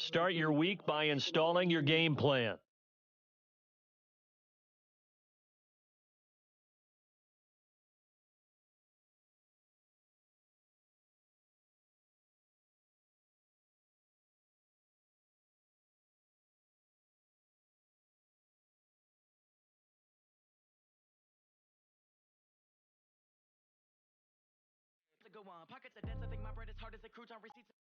Start your week by installing your game plan. Go on. Pockets are dense, I think my bread is hard as a crouton receipts.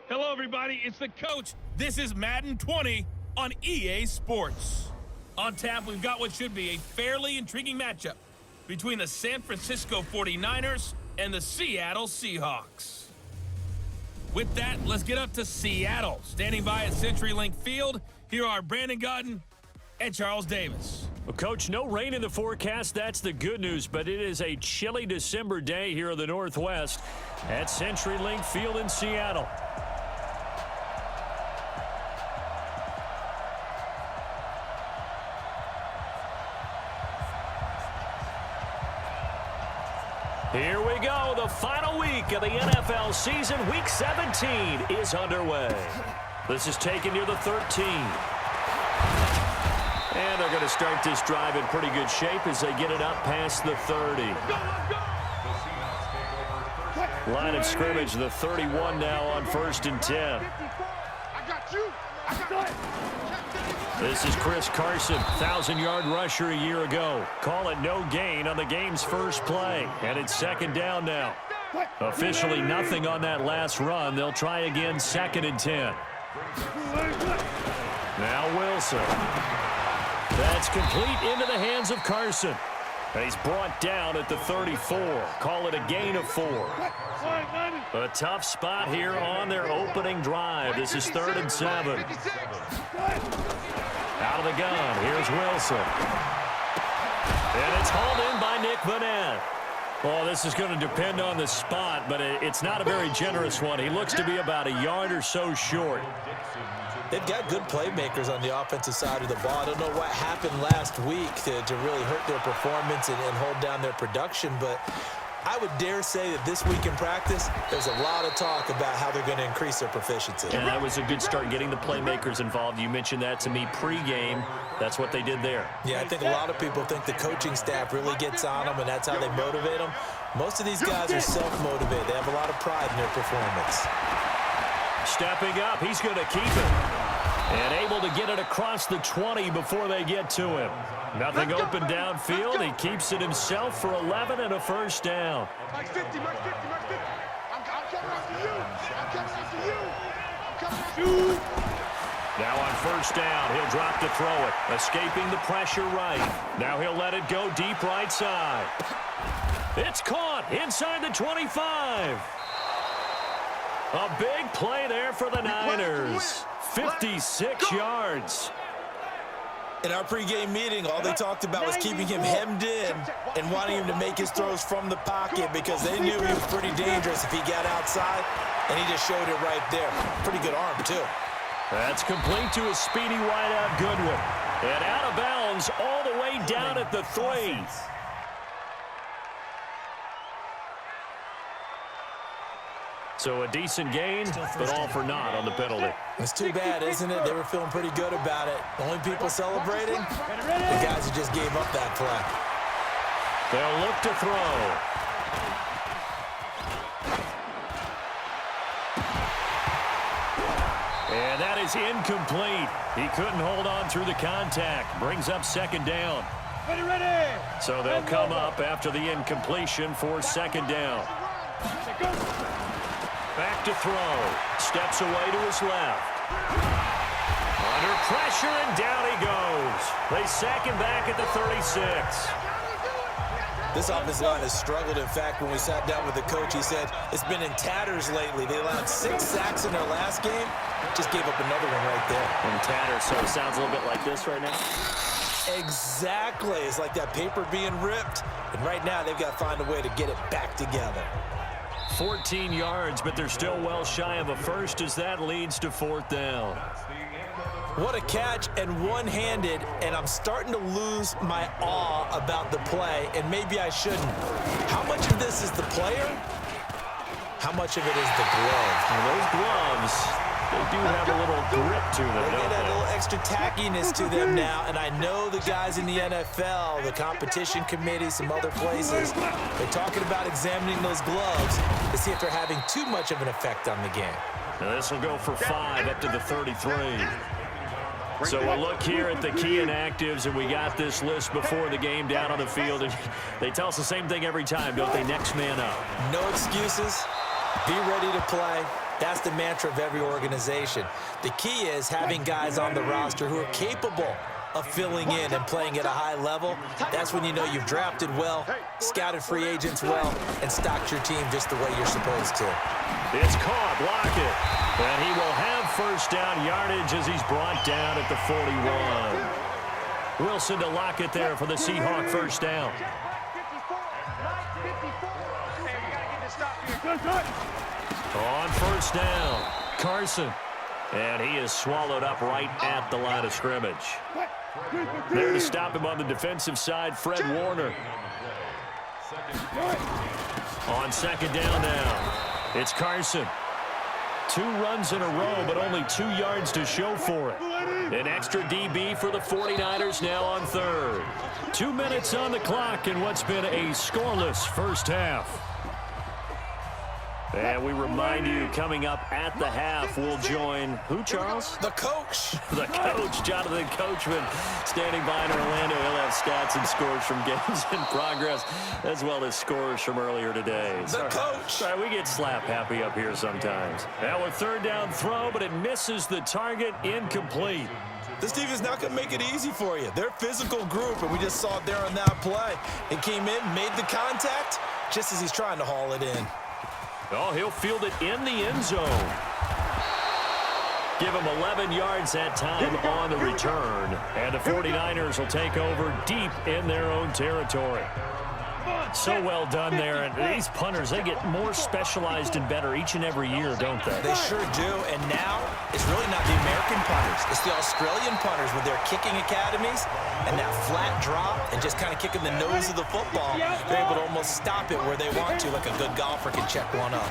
Hello, everybody. It's the coach. This is Madden 20 on EA Sports. On tap, we've got what should be a fairly intriguing matchup between the San Francisco 49ers and the Seattle Seahawks. With that, let's get up to Seattle. Standing by at CenturyLink Field, here are Brandon Godden and Charles Davis. Well, Coach, no rain in the forecast. That's the good news, but it is a chilly December day here in the Northwest at CenturyLink Field in Seattle. Here we go. The final week of the NFL season. Week 17 is underway. This is taken near the 13. And they're going to start this drive in pretty good shape as they get it up past the 30. Line of scrimmage, the 31 now on 1st and 10. This is Chris Carson, 1,000-yard rusher a year ago. Call it no gain on the game's first play. And it's second down now. Officially nothing on that last run. They'll try again 2nd and 10. Now Wilson. That's complete into the hands of Carson. He's brought down at the 34. Call it a gain of 4. A tough spot here on their opening drive. This is 3rd and 7. Out of the gun, here's Wilson. And it's hauled in by Nick Vanette. Well, this is going to depend on the spot, but it's not a very generous one. He looks to be about a yard or so short. They've got good playmakers on the offensive side of the ball. I don't know what happened last week to really hurt their performance and hold down their production, but I would dare say that this week in practice, there's a lot of talk about how they're going to increase their proficiency. And that was a good start, getting the playmakers involved. You mentioned that to me pregame. That's what they did there. Yeah, I think a lot of people think the coaching staff really gets on them, and that's how they motivate them. Most of these guys are self-motivated. They have a lot of pride in their performance. Stepping up, he's going to keep it. And able to get it across the 20 before they get to him. Nothing open downfield. He keeps it himself for 11 and a first down. Mark 50, Mark 50, Mark 50. I'm coming after you. I'm coming after you. I'm coming after you. Now on first down, he'll drop to throw it. Escaping the pressure right. Now he'll let it go deep right side. It's caught inside the 25. A big play there for the Niners. 56 yards. In our pregame meeting, all they talked about was keeping him hemmed in and wanting him to make his throws from the pocket because they knew he was pretty dangerous if he got outside, and he just showed it right there. Pretty good arm, too. That's complete to a speedy wideout Goodwin. And out of bounds all the way down at the 3. So a decent gain, but all for naught on the penalty. It's too bad, isn't it? They were feeling pretty good about it. The only people celebrating, the guys who just gave up that play. They'll look to throw. And that is incomplete. He couldn't hold on through the contact. Brings up second down. So they'll come up after the incompletion for second down. Back to throw. Steps away to his left. Under pressure, and down he goes. They sack him back at the 36. This offensive line has struggled. In fact, when we sat down with the coach, he said it's been in tatters lately. They allowed 6 sacks in their last game. Just gave up another one right there. In tatters, so it sounds a little bit like this right now. Exactly. It's like that paper being ripped. And right now, they've got to find a way to get it back together. 14 yards, but they're still well shy of a first as that leads to 4th down. What a catch, and one-handed, and I'm starting to lose my awe about the play, and maybe I shouldn't. How much of this is the player? How much of it is the glove? Now those gloves, they do have a little grip to them, They don't get a they? little extra tackiness to them now, and I know the guys in the NFL, the competition committee, some other places, they're talking about examining those gloves to see if they're having too much of an effect on the game. Now this will go for 5 up to the 33. So we'll look here at the key inactives, and we got this list before the game down on the field. And they tell us the same thing every time, don't they? Next man up. No excuses. Be ready to play. That's the mantra of every organization. The key is having guys on the roster who are capable of filling in and playing at a high level. That's when you know you've drafted well, scouted free agents well, and stocked your team just the way you're supposed to. It's caught, Lockett. And he will have first down yardage as he's brought down at the 41. Wilson to Lockett there for the Seahawk first down. On first down, Carson. And he is swallowed up right at the line of scrimmage. There to stop him on the defensive side, Fred Warner. On second down now, it's Carson. 2 runs in a row, but only 2 yards to show for it. An extra DB for the 49ers now on third. 2 minutes on the clock in what's been a scoreless first half. And we remind you, coming up at the half, we'll join who, Charles? The coach. The coach, Jonathan Coachman, standing by in Orlando. He'll have stats and scores from games in progress, as well as scores from earlier today. The coach. Sorry, we get slap happy up here sometimes. Now a third down throw, but it misses the target, incomplete. This team is not going to make it easy for you. They're a physical group, and we just saw it there on that play. It came in, made the contact, just as he's trying to haul it in. Oh, he'll field it in the end zone. Give him 11 yards that time on the return. And the 49ers will take over deep in their own territory. So well done there. And these punters, they get more specialized and better each and every year, don't they? They sure do. And now it's really not the American punters. It's the Australian punters with their kicking academies and that flat drop and just kind of kicking the nose of the football. They're able to almost stop it where they want to, like a good golfer can check one up.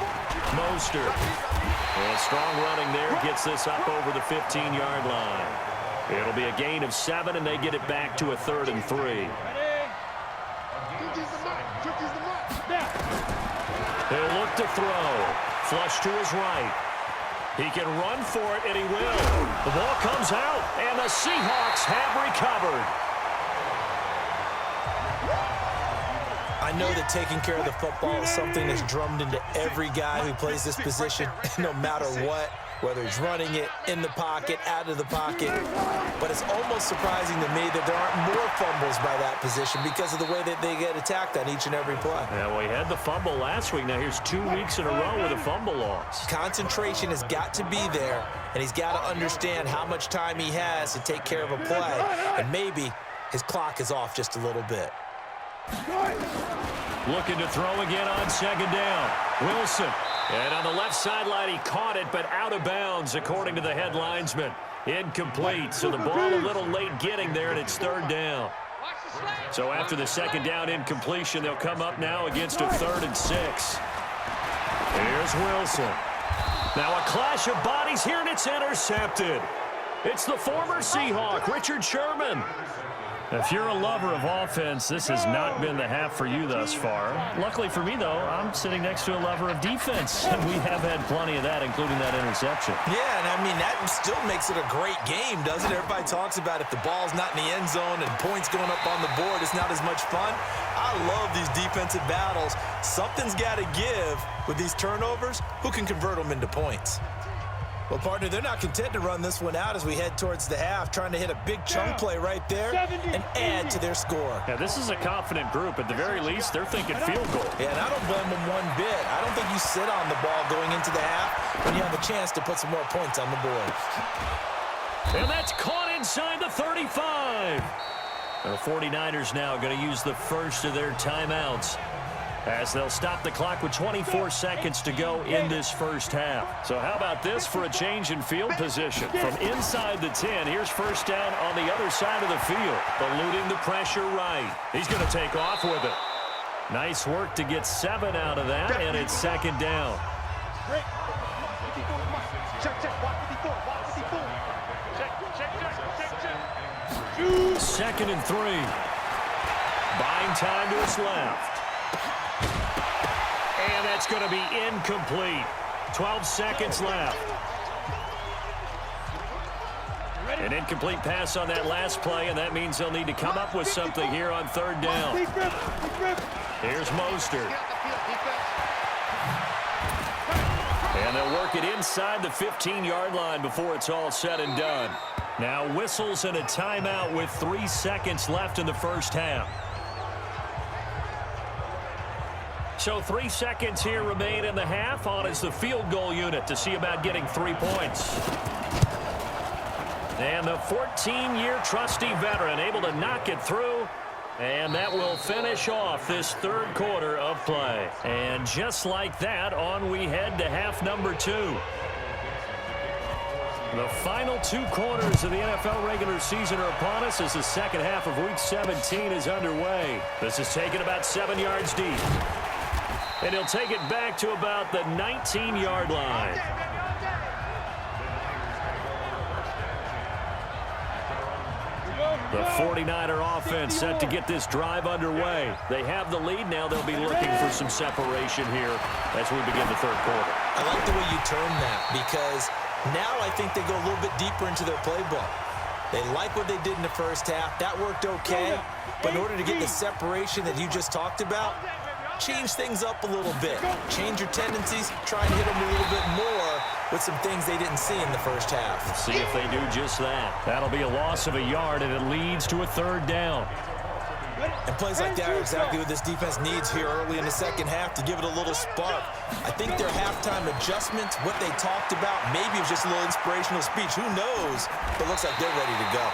Mostert. And strong running there gets this up over the 15-yard line. It'll be a gain of 7, and they get it back to a 3rd and 3. He'll look to throw. Flush to his right. He can run for it, and he will. The ball comes out, and the Seahawks have recovered. I know that taking care of the football is something that's drummed into every guy who plays this position, no matter what, whether he's running it, in the pocket, out of the pocket. But it's almost surprising to me that there aren't more fumbles by that position because of the way that they get attacked on each and every play. Yeah, well, he had the fumble last week. Now here's 2 weeks in a row with a fumble loss. Concentration has got to be there, and he's got to understand how much time he has to take care of a play. And maybe his clock is off just a little bit. Looking to throw again on second down. Wilson. And on the left sideline, he caught it, but out of bounds, according to the head linesman. Incomplete, so the ball a little late getting there, and it's 3rd down. So after the second down incompletion, they'll come up now against a 3rd and 6. Here's Wilson. Now a clash of bodies here, and it's intercepted. It's the former Seahawk, Richard Sherman. If you're a lover of offense, this has not been the half for you thus far. Luckily for me, though, I'm sitting next to a lover of defense, and we have had plenty of that, including that interception. Yeah, and I mean, that still makes it a great game, doesn't it? Everybody talks about if the ball's not in the end zone and points going up on the board, it's not as much fun. I love these defensive battles. Something's got to give with these turnovers. Who can convert them into points? Well, partner, they're not content to run this one out as we head towards the half, trying to hit a big chunk play right there and add to their score. Yeah, this is a confident group. At the very least, they're thinking field goal. Yeah, and I don't blame them one bit. I don't think you sit on the ball going into the half when you have a chance to put some more points on the board. And that's caught inside the 35. And the 49ers now going to use the first of their timeouts as they'll stop the clock with 24 seconds to go in this first half. So how about this for a change in field position? From inside the 10, here's first down on the other side of the field, eluding the pressure right. He's going to take off with it. Nice work to get 7 out of that, and it's second down. Second and 3. Buying time to his left. And that's going to be incomplete. 12 seconds left. An incomplete pass on that last play, and that means they'll need to come up with something here on third down. Here's Mostert. And they'll work it inside the 15-yard line before it's all said and done. Now whistles and a timeout with 3 seconds left in the first half. So 3 seconds here remain in the half. On is the field goal unit to see about getting 3 points. And the 14-year trusty veteran able to knock it through. And that will finish off this third quarter of play. And just like that, on we head to half number 2. The final 2 quarters of the NFL regular season are upon us as the second half of Week 17 is underway. This is taken about 7 yards deep. And he'll take it back to about the 19-yard line. The 49er offense set to get this drive underway. They have the lead. Now they'll be looking for some separation here as we begin the third quarter. I like the way you term that because now I think they go a little bit deeper into their playbook. They like what they did in the first half. That worked okay. But in order to get the separation that you just talked about, change things up a little bit. Change your tendencies. Try and hit them a little bit more with some things they didn't see in the first half. Let's see if they do just that. That'll be a loss of a yard, and it leads to a third down. And plays like that are exactly what this defense needs here early in the second half to give it a little spark. I think their halftime adjustments, what they talked about, maybe it was just a little inspirational speech. Who knows? But it looks like they're ready to go.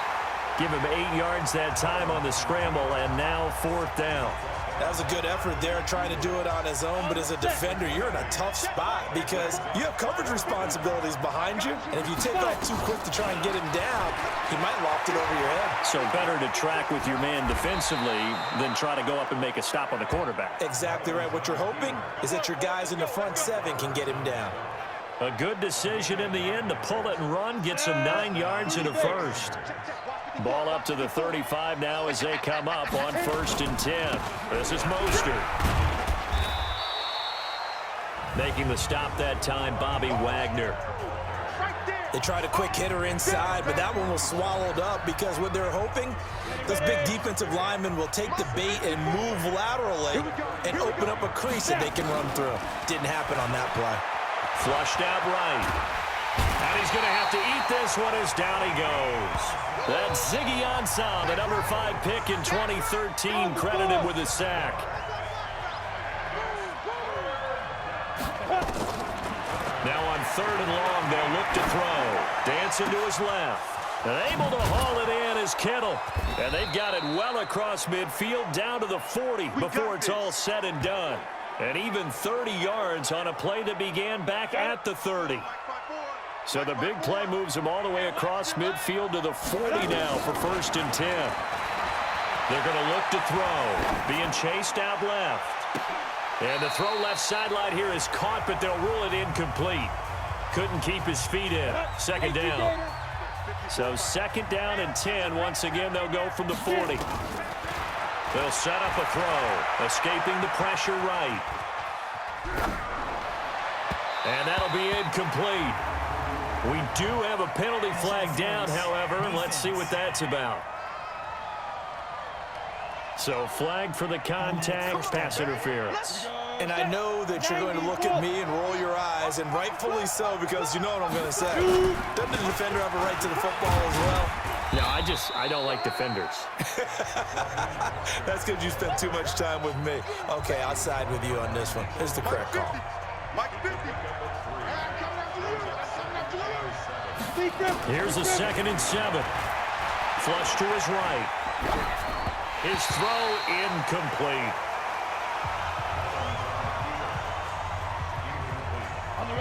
Give him 8 yards that time on the scramble, and now fourth down. That was a good effort there, trying to do it on his own. But as a defender, you're in a tough spot because you have coverage responsibilities behind you. And if you take off too quick to try and get him down, he might loft it over your head. So better to track with your man defensively than try to go up and make a stop on the quarterback. Exactly right. What you're hoping is that your guys in the front 7 can get him down. A good decision in the end to pull it and run, gets him 9 yards in a first. Ball up to the 35 now as they come up on 1st and 10. This is Mostert. Making the stop that time, Bobby Wagner. They tried a quick hitter inside, but that one was swallowed up because what they're hoping, those big defensive linemen will take the bait and move laterally and open up a crease that they can run through. Didn't happen on that play. Flushed out right. And he's going to have to eat this one as down he goes. That's Ziggy Ansah, the number 5 pick in 2013, credited with a sack. Now on 3rd and long, they'll look to throw. Dancing to his left. And able to haul it in is Kittle. And they've got it well across midfield down to the 40 before it's all said and done. And even 30 yards on a play that began back at the 30. So the big play moves them all the way across midfield to the 40 now for 1st and 10. They're going to look to throw. Being chased out left. And the throw left sideline here is caught, but they'll rule it incomplete. Couldn't keep his feet in. Second down. So 2nd down and 10. Once again, they'll go from the 40. They'll set up a throw. Escaping the pressure right. And that'll be incomplete. We do have a penalty flag down, however, and let's see what that's about. So flag for the contact, pass interference. And I know that you're going to look at me and roll your eyes, and rightfully so, because you know what I'm going to say. Doesn't the defender have a right to the football as well? No, I don't like defenders. That's because you spent too much time with me. Okay, I'll side with you on this one. Here's the correct call. Here's a 2nd and 7. Flush to his right. His throw incomplete.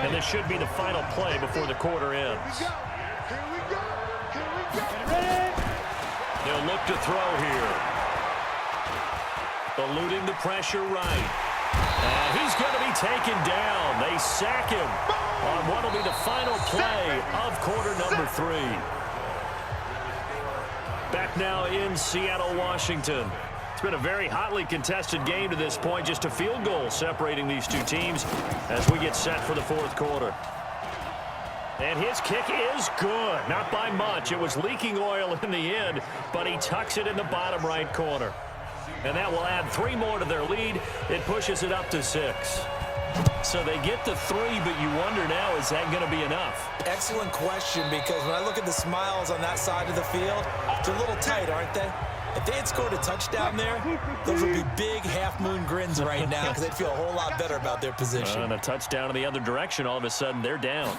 And this should be the final play before the quarter ends. Here we go. Here we go. They'll look to throw here. Eluding the pressure right. And he's going to be taken down. They sack him on what will be the final play of quarter number 3. Back now in Seattle, Washington. It's been a very hotly contested game to this point. Just a field goal separating these two teams as we get set for the fourth quarter. And his kick is good. Not by much. It was leaking oil in the end, but he tucks it in the bottom right corner. And that will add 3 more to their lead. It pushes it up to 6. So they get to 3, but you wonder now, is that going to be enough? Excellent question, because when I look at the smiles on that side of the field, they're a little tight, aren't they? If they had scored a touchdown there, those would be big half-moon grins right now because they'd feel a whole lot better about their position. And a touchdown in the other direction, all of a sudden they're down.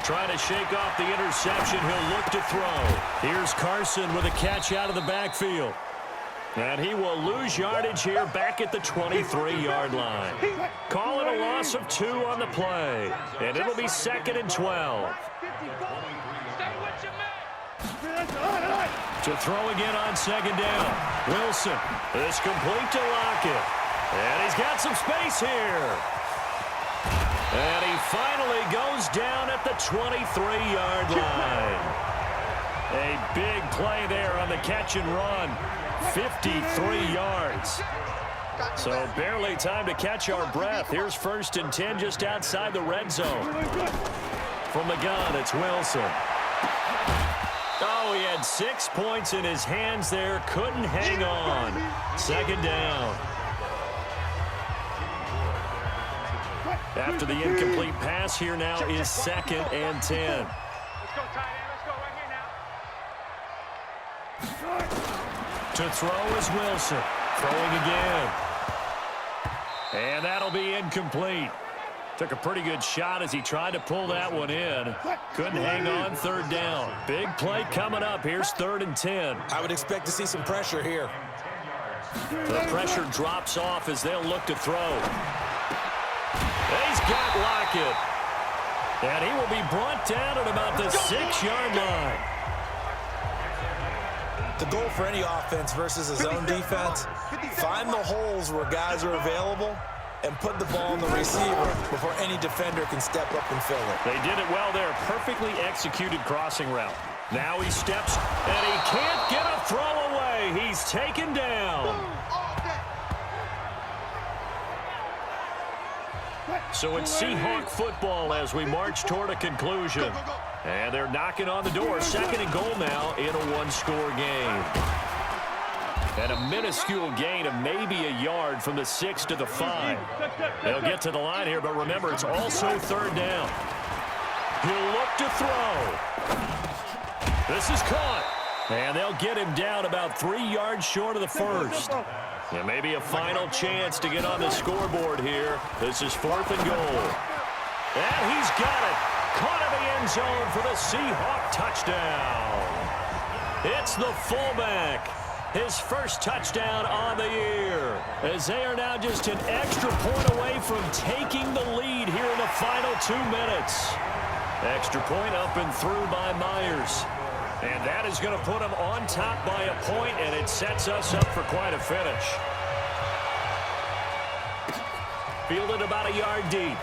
Trying to shake off the interception, he'll look to throw. Here's Carson with a catch out of the backfield. And he will lose yardage here back at the 23-yard line. Call it a loss of 2 on the play. And it'll be 2nd and 12. To throw again on 2nd down. Wilson is complete to Lockett. And he's got some space here. And he finally goes down at the 23-yard line. A big play there on the catch and run. 53 yards. So barely time to catch our breath. Here's 1st and 10 just outside the red zone. From the gun, it's Wilson. Oh, he had 6 points in his hands there. Couldn't hang on. 2nd down. After the incomplete pass, here now is 2nd and 10. Let's go, tight end. Let's go right here now. To throw is Wilson. Throwing again. And that'll be incomplete. Took a pretty good shot as he tried to pull that one in. Couldn't hang on. 3rd down. Big play coming up. Here's 3rd and 10. I would expect to see some pressure here. The pressure drops off as they'll look to throw. He's got Lockett. And he will be brought down at about the 6-yard line. The goal for any offense versus a zone defense, find the holes where guys are available and put the ball in the receiver before any defender can step up and fill it. They did it well there. Perfectly executed crossing route. Now he steps, and he can't get a throw away. He's taken down. So it's Seahawk football as we march toward a conclusion. And they're knocking on the door. 2nd and goal now in a 1-score game. And a minuscule gain of maybe a yard from the 6 to the 5. They'll get to the line here, but remember, it's also 3rd down. He'll look to throw. This is caught. And they'll get him down about 3 yards short of the 1st. And maybe a final chance to get on the scoreboard here. This is 4th and goal. And he's got it. Caught in the end zone for the Seahawk touchdown. It's the fullback. His first touchdown on the year. As they are now just an extra point away from taking the lead here in the final 2 minutes. Extra point up and through by Myers. And that is going to put them on top by a point, and it sets us up for quite a finish. Fielded about a yard deep.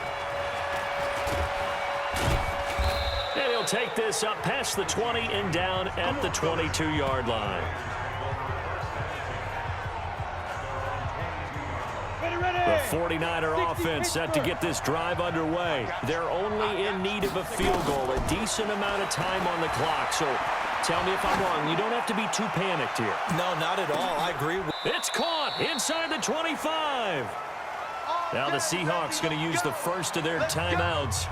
And he'll take this up past the 20 and down at the 22-yard line. The 49er offense set to get this drive underway. They're only in need of a field goal, a decent amount of time on the clock. So tell me if I'm wrong. You don't have to be too panicked here. No, not at all. I agree. It's caught inside the 25. Now the Seahawks going to use the first of their timeouts.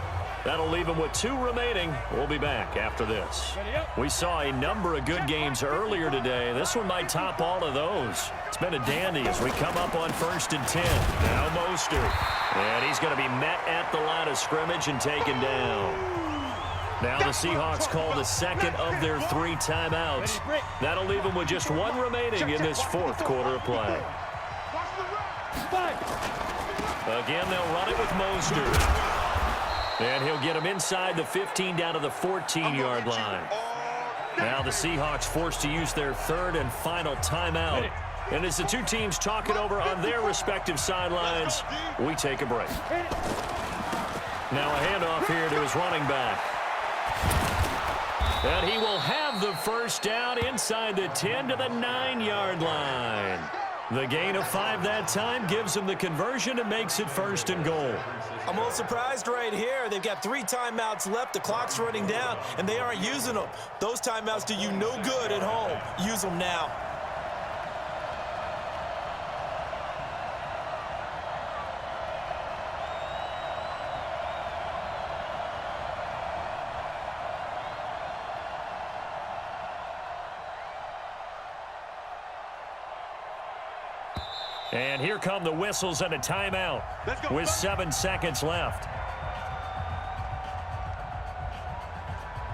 That'll leave them with 2 remaining. We'll be back after this. We saw a number of good games earlier today. This one might top all of those. It's been a dandy as we come up on 1st and 10. Now Mostert. And he's going to be met at the line of scrimmage and taken down. Now the Seahawks call the 2nd of their 3 timeouts. That'll leave them with just 1 remaining in this 4th quarter of play. Again, they'll run it with Mostert. And he'll get him inside the 15 down to the 14-yard line. Now the Seahawks forced to use their third and final timeout. And as the two teams talk it over on their respective sidelines, we take a break. Now a handoff here to his running back. And he will have the first down inside the 10 to the 9-yard line. The gain of 5 that time gives him the conversion and makes it 1st and goal. I'm a little surprised right here. They've got 3 timeouts left. The clock's running down, and they aren't using them. Those timeouts do you no good at home. Use them now. And here come the whistles and a timeout with 7 seconds left.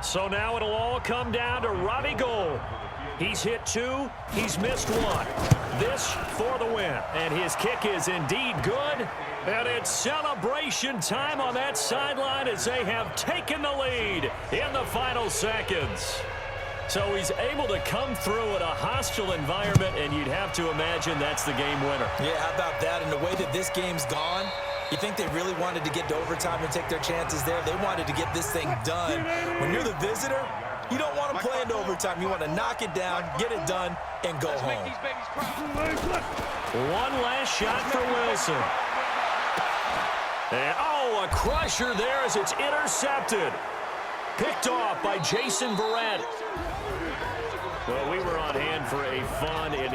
So now it'll all come down to Robbie Gould. He's hit 2. He's missed 1. This for the win. And his kick is indeed good. And it's celebration time on that sideline as they have taken the lead in the final seconds. So he's able to come through in a hostile environment, and you'd have to imagine that's the game winner. Yeah, how about that? And the way that this game's gone, you think they really wanted to get to overtime and take their chances there? They wanted to get this thing done. When you're the visitor, you don't want to play into overtime. You want to knock it down, get it done, and go home. One last shot for Wilson. And, oh, a crusher there as it's intercepted. Picked off by Jason Verrett. Well, we were on hand for a fun and